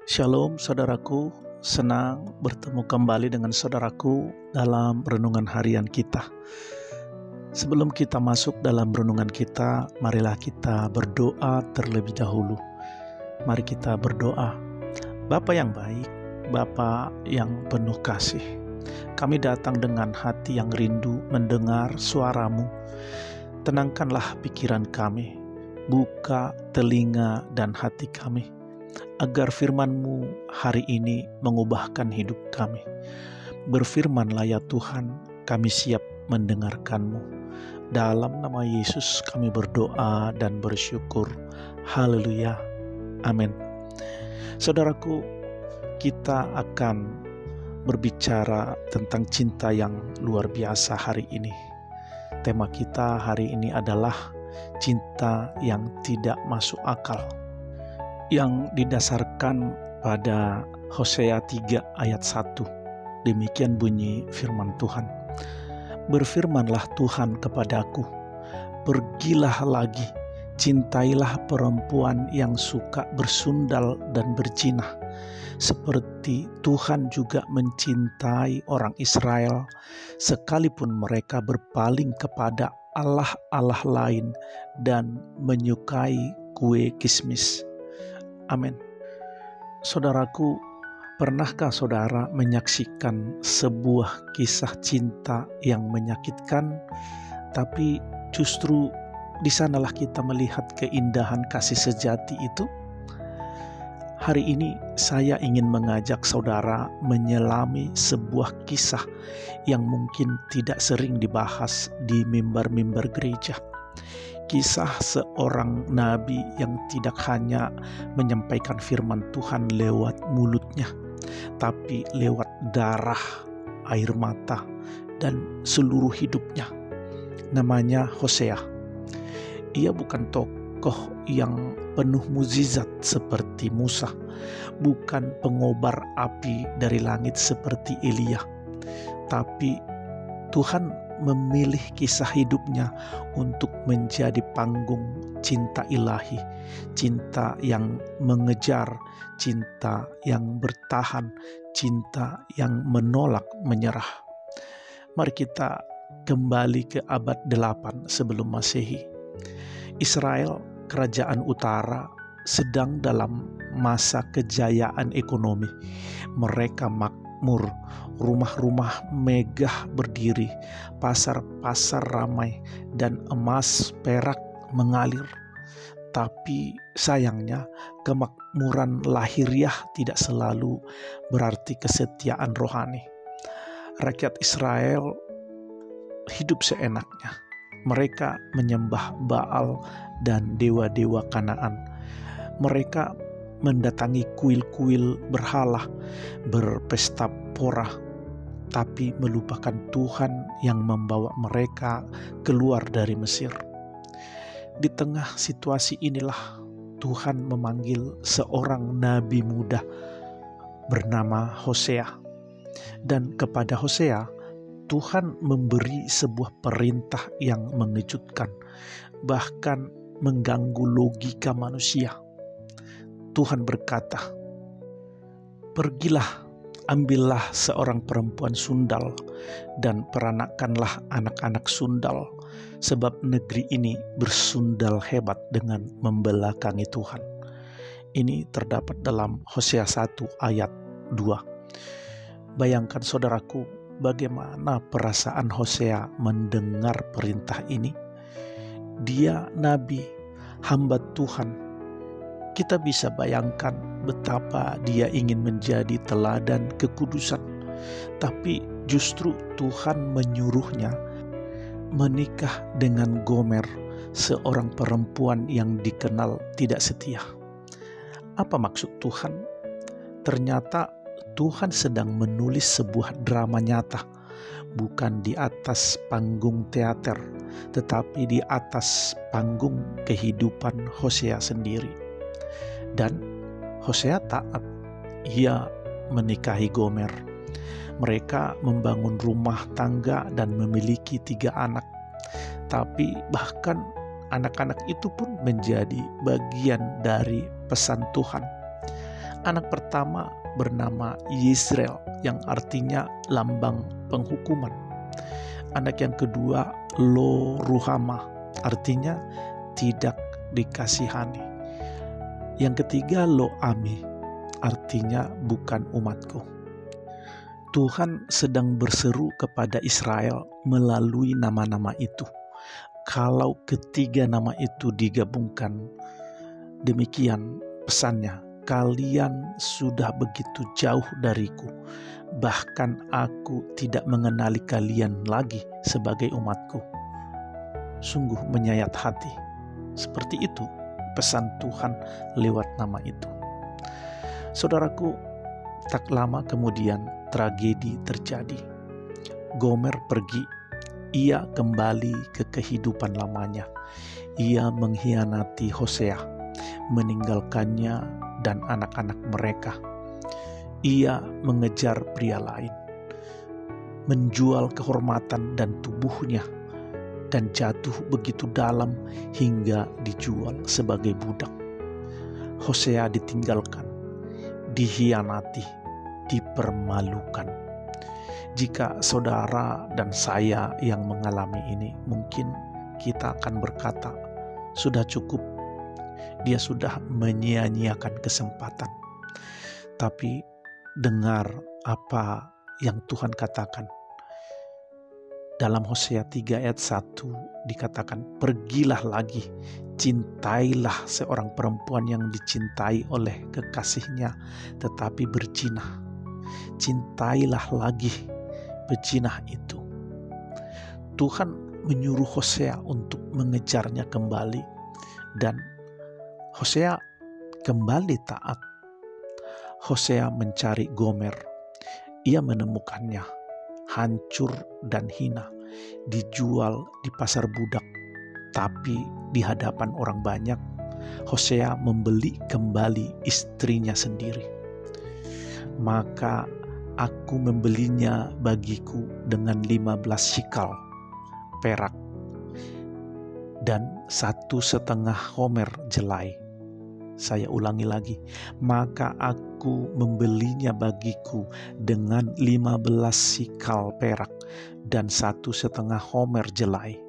Shalom saudaraku, senang bertemu kembali dengan saudaraku dalam renungan harian kita. Sebelum kita masuk dalam renungan kita, marilah kita berdoa terlebih dahulu. Mari kita berdoa. Bapa yang baik, Bapa yang penuh kasih, kami datang dengan hati yang rindu mendengar suara-Mu. Tenangkanlah pikiran kami, buka telinga dan hati kami, agar firman-Mu hari ini mengubahkan hidup kami. Berfirmanlah ya Tuhan, kami siap mendengarkan-Mu. Dalam nama Yesus kami berdoa dan bersyukur. Haleluya. Amin. Saudaraku, kita akan berbicara tentang cinta yang luar biasa hari ini. Tema kita hari ini adalah cinta yang tidak masuk akal, yang didasarkan pada Hosea 3 ayat 1. Demikian bunyi firman Tuhan. Berfirmanlah Tuhan kepadaku, pergilah lagi, cintailah perempuan yang suka bersundal dan berzinah, seperti Tuhan juga mencintai orang Israel, sekalipun mereka berpaling kepada allah-allah lain dan menyukai kue kismis. Amin. Saudaraku, pernahkah saudara menyaksikan sebuah kisah cinta yang menyakitkan, tapi justru di sanalah kita melihat keindahan kasih sejati itu? Hari ini saya ingin mengajak saudara menyelami sebuah kisah yang mungkin tidak sering dibahas di mimbar-mimbar gereja. Kisah seorang nabi yang tidak hanya menyampaikan firman Tuhan lewat mulutnya, tapi lewat darah, air mata, dan seluruh hidupnya. Namanya Hosea. Ia bukan tokoh yang penuh mukjizat seperti Musa, bukan pengobar api dari langit seperti Elia, tapi Tuhan memilih kisah hidupnya untuk menjadi panggung cinta ilahi, cinta yang mengejar, cinta yang bertahan, cinta yang menolak menyerah. Mari kita kembali ke abad 8 sebelum Masehi. Israel, kerajaan utara, sedang dalam masa kejayaan ekonomi. Mereka makmur, rumah-rumah megah berdiri, pasar-pasar ramai, dan emas perak mengalir. Tapi sayangnya kemakmuran lahiriah tidak selalu berarti kesetiaan rohani. Rakyat Israel hidup seenaknya. Mereka menyembah Baal dan dewa-dewa Kanaan. Mereka mendatangi kuil-kuil berhala, berpesta pora, tapi melupakan Tuhan yang membawa mereka keluar dari Mesir. Di tengah situasi inilah Tuhan memanggil seorang nabi muda bernama Hosea. Dan kepada Hosea, Tuhan memberi sebuah perintah yang mengejutkan, bahkan mengganggu logika manusia. Tuhan berkata, pergilah, ambillah seorang perempuan sundal dan peranakanlah anak-anak sundal, sebab negeri ini bersundal hebat dengan membelakangi Tuhan. Ini terdapat dalam Hosea 1 ayat 2. Bayangkan saudaraku, bagaimana perasaan Hosea mendengar perintah ini. Dia nabi, hamba Tuhan. Kita bisa bayangkan betapa dia ingin menjadi teladan kekudusan, tapi justru Tuhan menyuruhnya menikah dengan Gomer, seorang perempuan yang dikenal tidak setia. Apa maksud Tuhan? Ternyata Tuhan sedang menulis sebuah drama nyata, bukan di atas panggung teater, tetapi di atas panggung kehidupan Hosea sendiri. Dan Hosea taat, ia menikahi Gomer. Mereka membangun rumah tangga dan memiliki 3 anak. Tapi bahkan anak-anak itu pun menjadi bagian dari pesan Tuhan. Anak pertama bernama Yisrael, yang artinya lambang penghukuman. Anak yang kedua Lo Ruhama, artinya tidak dikasihani. Yang ketiga Lo Ami, artinya bukan umatku. Tuhan sedang berseru kepada Israel melalui nama-nama itu. Kalau ketiga nama itu digabungkan, demikian pesannya: kalian sudah begitu jauh dariku, bahkan aku tidak mengenali kalian lagi sebagai umatku. Sungguh menyayat hati. Seperti itu pesan Tuhan lewat nama itu. Saudaraku, tak lama kemudian tragedi terjadi. Gomer pergi. Ia kembali ke kehidupan lamanya. Ia mengkhianati Hosea, meninggalkannya dan anak-anak mereka. Ia mengejar pria lain, menjual kehormatan dan tubuhnya, dan jatuh begitu dalam hingga dijual sebagai budak. Hosea ditinggalkan, dikhianati, dipermalukan. Jika saudara dan saya yang mengalami ini, mungkin kita akan berkata, sudah cukup, dia sudah menyia-nyiakan kesempatan. Tapi dengar apa yang Tuhan katakan. Dalam Hosea 3 ayat 1 dikatakan, pergilah lagi, cintailah seorang perempuan yang dicintai oleh kekasihnya tetapi berzinah. Cintailah lagi bezinah itu. Tuhan menyuruh Hosea untuk mengejarnya kembali, dan Hosea kembali taat. Hosea mencari Gomer. Ia menemukannya hancur dan hina, dijual di pasar budak. Tapi di hadapan orang banyak, Hosea membeli kembali istrinya sendiri. Maka aku membelinya bagiku dengan 15 shikal perak dan 1,5 homer jelai. Saya ulangi lagi, maka aku membelinya bagiku dengan 15 shikal perak dan 1,5 homer jelai.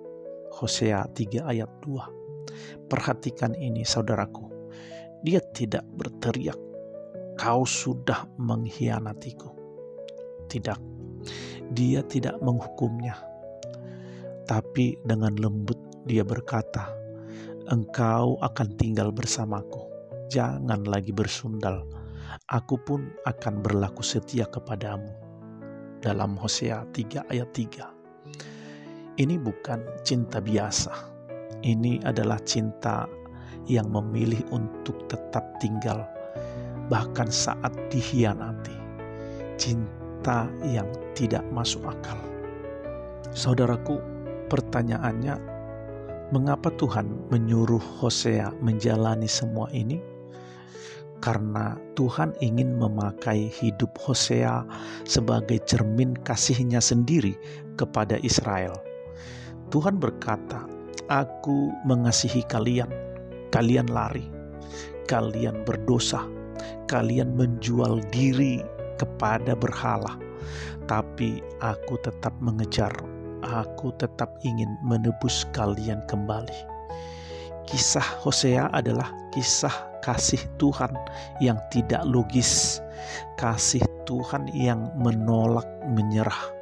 Hosea 3 ayat 2. Perhatikan ini saudaraku, dia tidak berteriak, kau sudah mengkhianatiku. Tidak, dia tidak menghukumnya. Tapi dengan lembut dia berkata, engkau akan tinggal bersamaku, jangan lagi bersundal, aku pun akan berlaku setia kepadamu. Dalam Hosea 3 ayat 3. Ini bukan cinta biasa. Ini adalah cinta yang memilih untuk tetap tinggal, bahkan saat dikhianati. Cinta yang tidak masuk akal. Saudaraku, pertanyaannya, mengapa Tuhan menyuruh Hosea menjalani semua ini? Karena Tuhan ingin memakai hidup Hosea sebagai cermin kasih-Nya sendiri kepada Israel. Tuhan berkata, aku mengasihi kalian, kalian lari, kalian berdosa, kalian menjual diri kepada berhala, tapi aku tetap mengejar, aku tetap ingin menebus kalian kembali. Kisah Hosea adalah kisah kasih Tuhan yang tidak logis, kasih Tuhan yang menolak menyerah,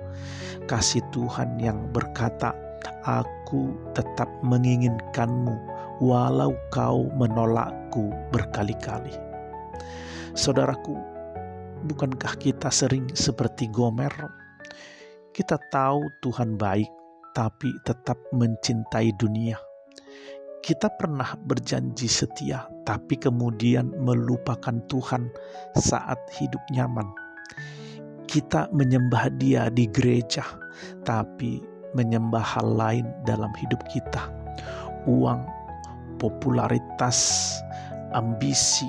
kasih Tuhan yang berkata, aku tetap menginginkanmu walau kau menolakku berkali-kali. Saudaraku, bukankah kita sering seperti Gomer? Kita tahu Tuhan baik, tapi tetap mencintai dunia. Kita pernah berjanji setia, tapi kemudian melupakan Tuhan saat hidup nyaman. Kita menyembah Dia di gereja, tapi menyembah hal lain dalam hidup kita. Uang, popularitas, ambisi,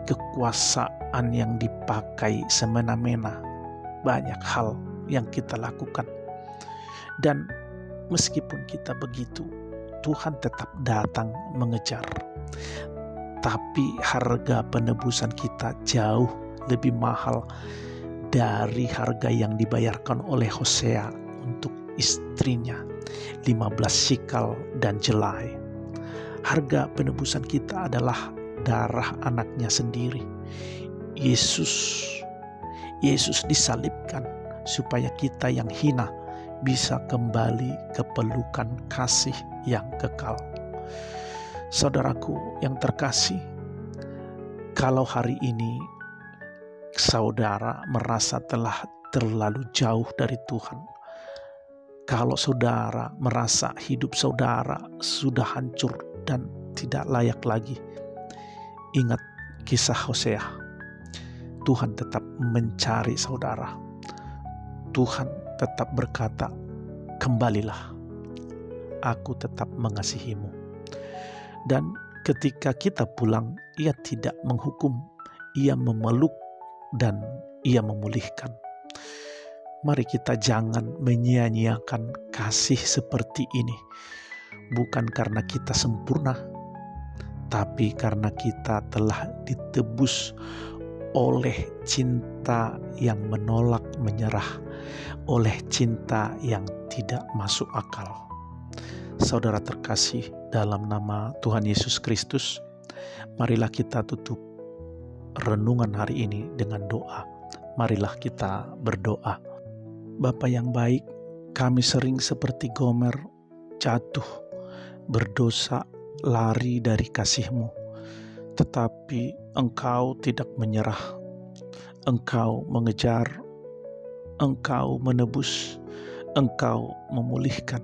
kekuasaan yang dipakai semena-mena. Banyak hal yang kita lakukan. Dan meskipun kita begitu, Tuhan tetap datang mengejar. tapi harga penebusan kita jauh lebih mahal dari harga yang dibayarkan oleh Hosea untuk istrinya, 15 shikal dan jelai. Harga penebusan kita adalah darah anaknya sendiri. Yesus disalibkan supaya kita yang hina bisa kembali ke pelukan kasih yang kekal. Saudaraku yang terkasih, kalau hari ini saudara merasa telah terlalu jauh dari Tuhan, kalau saudara merasa hidup saudara sudah hancur dan tidak layak lagi, ingat kisah Hosea. Tuhan tetap mencari saudara. Tuhan tetap berkata, kembalilah, aku tetap mengasihimu. Dan ketika kita pulang, Ia tidak menghukum, Ia memeluk dan Ia memulihkan. Mari kita jangan menyia-nyiakan kasih seperti ini. Bukan karena kita sempurna, tapi karena kita telah ditebus oleh cinta yang menolak menyerah, oleh cinta yang tidak masuk akal. Saudara terkasih, dalam nama Tuhan Yesus Kristus, marilah kita tutup renungan hari ini dengan doa. Marilah kita berdoa. Bapa yang baik, kami sering seperti Gomer jatuh, berdosa, lari dari kasih-Mu. Tetapi Engkau tidak menyerah. Engkau mengejar, Engkau menebus, Engkau memulihkan.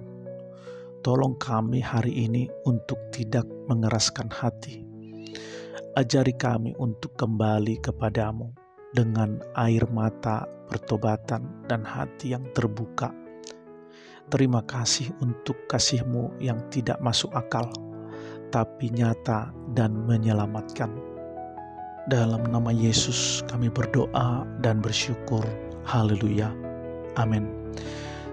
Tolong kami hari ini untuk tidak mengeraskan hati. Ajari kami untuk kembali kepadamu dengan air mata pertobatan dan hati yang terbuka. Terima kasih untuk kasih-Mu yang tidak masuk akal, tapi nyata dan menyelamatkan. Dalam nama Yesus kami berdoa dan bersyukur. Haleluya. Amin.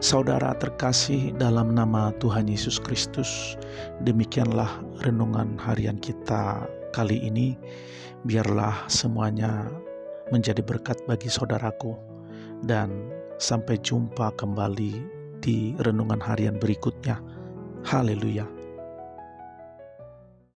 Saudara terkasih, dalam nama Tuhan Yesus Kristus, demikianlah renungan harian kita kali ini. Biarlah semuanya menjadi berkat bagi saudaraku, dan sampai jumpa kembali di renungan harian berikutnya. Haleluya.